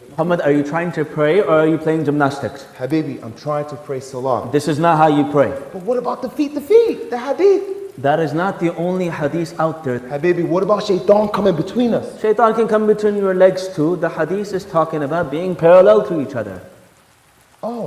Muhammad, are you trying to pray or are you playing gymnastics? Habibi, I'm trying to pray salah. This is not how you pray. But what about the feet? The hadith. That is not the only hadith out there. Habibi, what about shaitan coming between us? Shaitan can come between your legs too. The hadith is talking about being parallel to each other. Oh.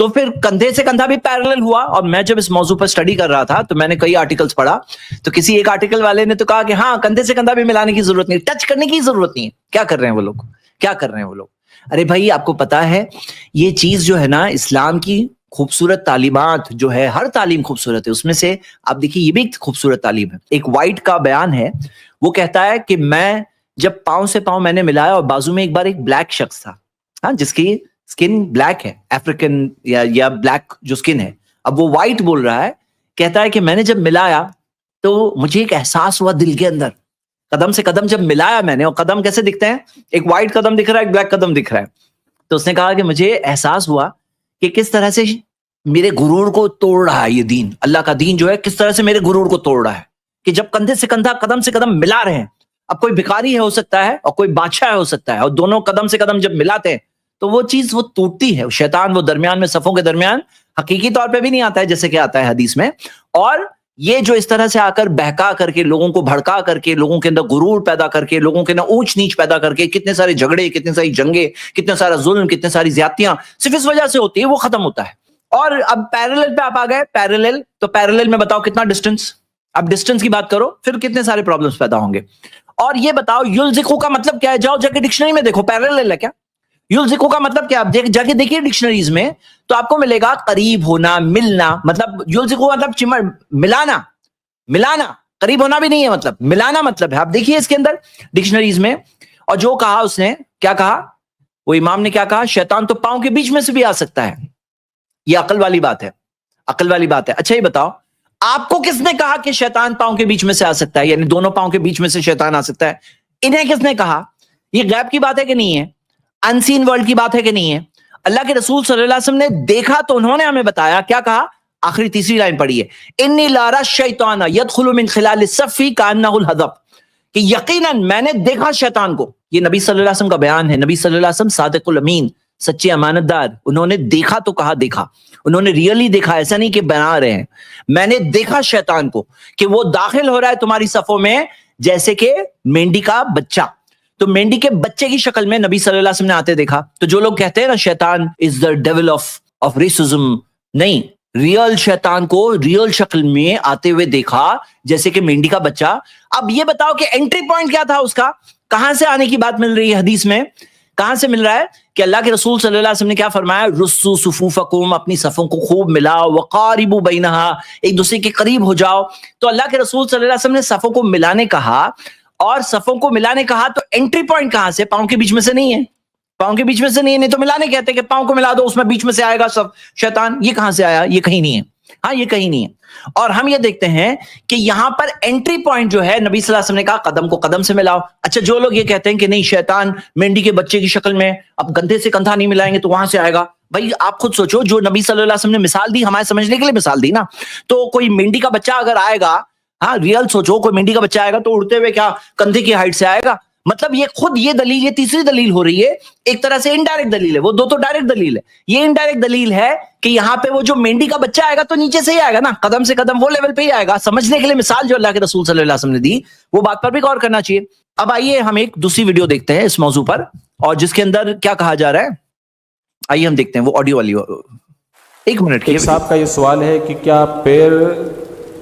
تو پھر کندھے سے کندھا بھی parallel ہوا. اور میں جب اس موضوع پر اسٹڈی کر رہا تھا تو میں نے کئی آرٹیکلز پڑھا, تو کسی ایک آرٹیکل والے نے تو کہا کہ ہاں کندھے سے کندھا بھی ملانے کی ضرورت نہیں, ٹچ کرنے کی ضرورت نہیں ہے. کیا کر رہے ہیں وہ لوگ, کیا کر رہے ہیں وہ لوگ؟ ارے بھائی آپ کو پتا ہے یہ چیز جو ہے نا, اسلام کی خوبصورت تعلیمات جو ہے, ہر تعلیم خوبصورت ہے, اس میں سے آپ دیکھیے یہ بھی ایک خوبصورت تعلیم ہے. ایک وائٹ کا بیان ہے, وہ کہتا ہے کہ میں جب پاؤں سے پاؤں میں نے ملایا اور بازو میں ایک بار ایک بلیک شخص تھا, ہاں جس کی سکن بلیک ہے, افریقن یا بلیک جو سکن ہے, اب وہ وائٹ بول رہا ہے, کہتا ہے کہ میں نے جب ملایا تو مجھے ایک احساس ہوا دل کے اندر, قدم سے قدم جب ملایا میں نے, اور قدم کیسے دکھتے ہیں, ایک وائٹ قدم دکھ رہا ہے, ایک بلیک قدم دکھ رہا ہے, تو اس نے کہا کہ مجھے احساس ہوا کہ کس طرح سے میرے غرور کو توڑ رہا ہے یہ دین, اللہ کا دین جو ہے کس طرح سے میرے غرور کو توڑ رہا ہے, کہ جب کندھے سے کندھا قدم سے قدم ملا رہے ہیں, اب کوئی بھکاری ہے ہو سکتا ہے اور کوئی بادشاہ ہو سکتا ہے, اور دونوں قدم سے قدم جب ملاتے ہیں تو وہ چیز وہ ٹوٹتی ہے. شیطان وہ درمیان میں صفوں کے درمیان حقیقی طور پہ بھی نہیں آتا ہے جیسے کہ آتا ہے حدیث میں, اور یہ جو اس طرح سے آ کر بہکا کر کے لوگوں کو بھڑکا کر کے لوگوں کے اندر غرور پیدا کر کے لوگوں کے اندر اونچ نیچ پیدا کر کے کتنے سارے جھگڑے, کتنے ساری جنگیں, کتنا سارا ظلم, کتنے ساری زیادتیاں صرف اس وجہ سے ہوتی ہے, وہ ختم ہوتا ہے. اور اب پیرلل پہ آپ آ گئے, پیرلل, تو پیرلل میں بتاؤ کتنا ڈسٹنس, اب ڈسٹنس کی بات کرو پھر کتنے سارے پرابلمس پیدا ہوں گے. اور یہ بتاؤ یلزقو کا مطلب کیا ہے, جاؤ جا کے ڈکشنری میں دیکھو پیرلل ہے کیا, یلزقو کا مطلب کیا, آپ جا کے دیکھیے ڈکشنریز میں تو آپ کو ملے گا قریب ہونا, ملنا, مطلب یلزقو مطلب ملانا, ملانا, قریب ہونا بھی نہیں ہے, مطلب ملانا مطلب ہے. آپ دیکھیے اس کے اندر ڈکشنریز میں, اور جو کہا اس نے, کیا کہا وہ امام نے, کیا کہا, شیطان تو پاؤں کے بیچ میں سے بھی آ سکتا ہے. یہ عقل والی بات ہے, عقل والی بات ہے. اچھا یہ بتاؤ آپ کو کس نے کہا کہ شیطان پاؤں کے بیچ میں سے آ سکتا ہے, یعنی دونوں پاؤں کے بیچ میں سے شیطان آ سکتا ہے؟ انہیں کس نے کہا؟ یہ غیب کی بات ہے کہ نہیں ہے, ان سین ورلڈ کی بات ہے کہ نہیں ہے؟ اللہ کے رسول صلی اللہ علیہ وسلم نے دیکھا تو انہوں نے ہمیں بتایا, کیا کہا, آخری تیسری لائن پڑھیے, انی لارا الشیطان یدخل من خلال الصف کانہ الحذف, کہ یقیناً میں نے دیکھا شیطان کو. یہ نبی صلی اللہ علیہ وسلم کا بیان ہے, نبی صلی اللہ علیہ وسلم صادق الامین, سچے امانت دار, انہوں نے دیکھا تو کہا دیکھا, انہوں نے ریئلی دیکھا, ایسا نہیں کہ بنا رہے ہیں. میں نے دیکھا شیطان کو کہ وہ داخل ہو رہا ہے تمہاری صفوں میں جیسے کہ مینڈی کا بچہ. تو مینڈی کے بچے کی شکل میں نبی صلی اللہ علیہ وسلم نے آتے دیکھا. تو جو لوگ کہتے ہیں نا شیطان از دا ڈیول آف ریسزم, نہیں, ریئل شیطان کو ریئل شکل میں آتے ہوئے دیکھا جیسے کہ مینڈی کا بچہ. اب یہ بتاؤ کہ انٹری پوائنٹ کیا تھا اس کا, کہاں سے آنے کی بات مل رہی ہے حدیث میں, کہاں سے مل رہا ہے کہ اللہ کے رسول صلی اللہ علیہ وسلم نے کیا فرمایا, رسو صفوفکم, اپنی صفوں کو خوب ملاؤ, وقاربوا بینہا, ایک دوسرے کے قریب ہو جاؤ. تو اللہ کے رسول صلی اللہ علیہ وسلم نے صفوں کو ملانے کہا, اور صفوں کو ملانے کہا تو انٹری پوائنٹ کہاں سے, پاؤں کے بیچ میں سے نہیں ہے, پاؤں کے بیچ میں سے نہیں ہے. نہیں تو ملانے کہتے کہ پاؤں کو ملا دو, اس میں بیچ میں سے آئے گا سب شیطان, یہ کہاں سے آیا, یہ کہیں نہیں ہے, ہاں یہ کہیں نہیں ہے. اور ہم یہ دیکھتے ہیں کہ یہاں پر انٹری پوائنٹ جو ہے نبی صلی اللہ علیہ وسلم نے کہا قدم کو قدم سے ملاؤ. اچھا جو لوگ یہ کہتے ہیں کہ نہیں شیطان مینڈی کے بچے کی شکل میں, اب کندھے سے کندھا نہیں ملائیں گے تو وہاں سے آئے گا, بھائی آپ خود سوچو, جو نبی صلی اللہ علیہ وسلم نے مثال دی ہمارے سمجھنے کے لیے مثال دی نا, تو کوئی مینڈی کا بچہ اگر آئے گا, ہاں ریئل سوچو, کوئی مینڈی کا بچہ آئے گا تو اڑتے ہوئے کیا کندھے کی ہائٹ سے آئے گا, مطلب یہ خود یہ دلیل, یہ تیسری دلیل ہو رہی ہے, ایک طرح سے انڈائریکٹ دلیل ہے, وہ دو تو ڈائریکٹ دلیل ہے, یہ انڈائریکٹ دلیل ہے کہ یہاں پہ وہ جو مینڈی کا بچہ آئے گا تو نیچے سے ہی آئے گا نا, قدم سے قدم, وہ لیول پہ ہی آئے گا. سمجھنے کے لیے مثال جو اللہ کے رسول صلی اللہ علیہ وسلم نے دی, وہ بات پر بھی غور کرنا چاہیے. اب آئیے ہم ایک دوسری ویڈیو دیکھتے ہیں اس موضوع پر, اور جس کے اندر کیا کہا جا رہا ہے, آئیے ہم دیکھتے ہیں وہ آڈیو والی. ایک منٹ کی صاحب کا یہ سوال ہے کہ کیا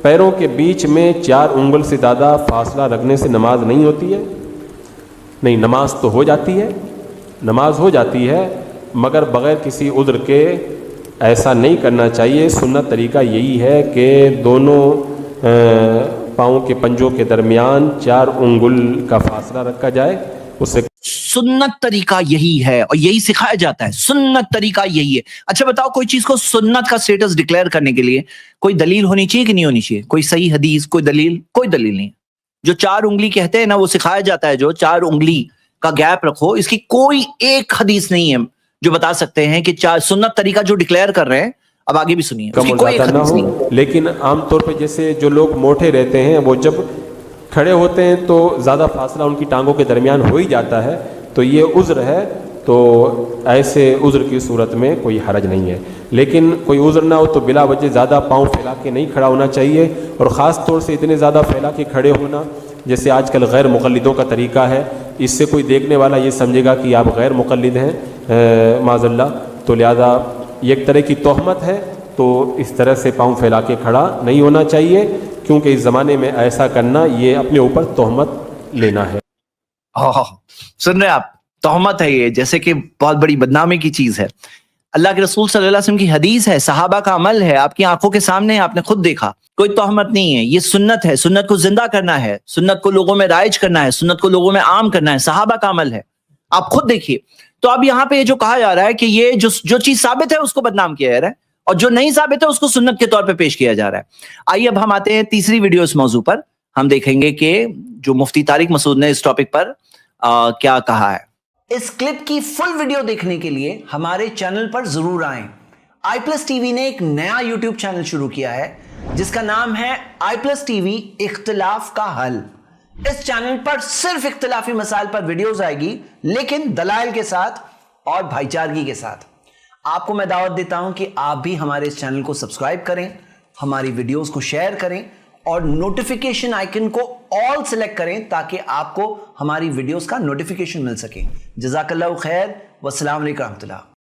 پیروں کے بیچ میں 4 انگل سے زیادہ فاصلہ رکھنے سے نماز نہیں ہوتی ہے؟ نہیں, نماز تو ہو جاتی ہے, نماز ہو جاتی ہے, مگر بغیر کسی عذر کے ایسا نہیں کرنا چاہیے. سنت طریقہ یہی ہے کہ دونوں پاؤں کے پنجوں کے درمیان 4 انگل کا فاصلہ رکھا جائے, اس سے سنت طریقہ یہی ہے اور یہی سکھایا جاتا ہے, سنت طریقہ یہی ہے. اچھا بتاؤ, کوئی چیز کو سنت کا سٹیٹس ڈکلیئر کرنے کے لیے کوئی دلیل ہونی چاہیے کہ نہیں ہونی چاہیے, کوئی صحیح حدیث, کوئی دلیل, کوئی دلیل نہیں. جو 4 انگلی کہتے ہیں نا, وہ سکھایا جاتا ہے, جو 4 انگلی کا گیپ رکھو, اس کی کوئی ایک حدیث نہیں ہے جو بتا سکتے ہیں کہ سنت طریقہ جو ڈکلیئر کر رہے ہیں. اب آگے بھی سنیے, اس کی کوئی ایک حدیث نہیں. لیکن عام طور پہ جیسے جو لوگ موٹے رہتے ہیں وہ جب کھڑے ہوتے ہیں تو زیادہ فاصلہ ان کی ٹانگوں کے درمیان ہو ہی جاتا ہے, تو یہ عذر ہے, تو ایسے عذر کی صورت میں کوئی حرج نہیں ہے. لیکن کوئی عذر نہ ہو تو بلا وجہ زیادہ پاؤں پھیلا کے نہیں کھڑا ہونا چاہیے, اور خاص طور سے اتنے زیادہ پھیلا کے کھڑے ہونا جیسے آج کل غیر مقلدوں کا طریقہ ہے, اس سے کوئی دیکھنے والا یہ سمجھے گا کہ آپ غیر مقلد ہیں معاذ اللہ, تو لہذا یہ ایک طرح کی تہمت ہے، تو اس طرح سے پاؤں پھیلا کے کھڑا نہیں ہونا چاہیے، کیونکہ اس زمانے میں ایسا کرنا یہ اپنے اوپر تہمت لینا ہے۔ سن رہے آپ، تہمت ہے یہ، جیسے کہ بہت بڑی بدنامی کی چیز ہے۔ اللہ کے رسول صلی اللہ علیہ وسلم کی حدیث ہے، صحابہ کا عمل ہے، آپ کی آنکھوں کے سامنے ہے، آپ نے خود دیکھا، کوئی تہمت نہیں ہے، یہ سنت ہے، سنت کو زندہ کرنا ہے، سنت کو لوگوں میں رائج کرنا ہے، سنت کو لوگوں میں عام کرنا ہے، صحابہ کا عمل ہے، آپ خود دیکھیے۔ تو اب یہاں پہ یہ جو کہا جا رہا ہے کہ یہ جو چیز ثابت ہے اس کو بدنام کیا جا رہا ہے، اور جو نہیں ثابت ہے اس کو سنت کے طور پہ پیش کیا جا رہا ہے۔ آئیے اب ہم آتے ہیں تیسری ویڈیو اس موضوع پر، ہم دیکھیں گے کہ جو مفتی طارق مسعود نے اس ٹاپک پر کیا کہا ہے۔ اس کلپ کی فل ویڈیو دیکھنے کے لیے ہمارے چینل پر ضرور آئیں۔ آئی پلس ٹی وی نے ایک نیا یوٹیوب چینل شروع کیا ہے جس کا نام ہے آئی پلس ٹی وی اختلاف کا حل۔ اس چینل پر صرف اختلافی مسائل پر ویڈیوز آئے گی، لیکن دلائل کے ساتھ اور بھائی چارگی کے ساتھ۔ آپ کو میں دعوت دیتا ہوں کہ آپ بھی ہمارے اس چینل کو سبسکرائب کریں، ہماری ویڈیوز کو شیئر کریں اور نوٹیفیکیشن آئیکن کو آل سلیکٹ کریں تاکہ آپ کو ہماری ویڈیوز کا نوٹیفیکیشن مل سکے۔ جزاک اللہ خیر، والسلام علیکم ورحمۃ اللہ۔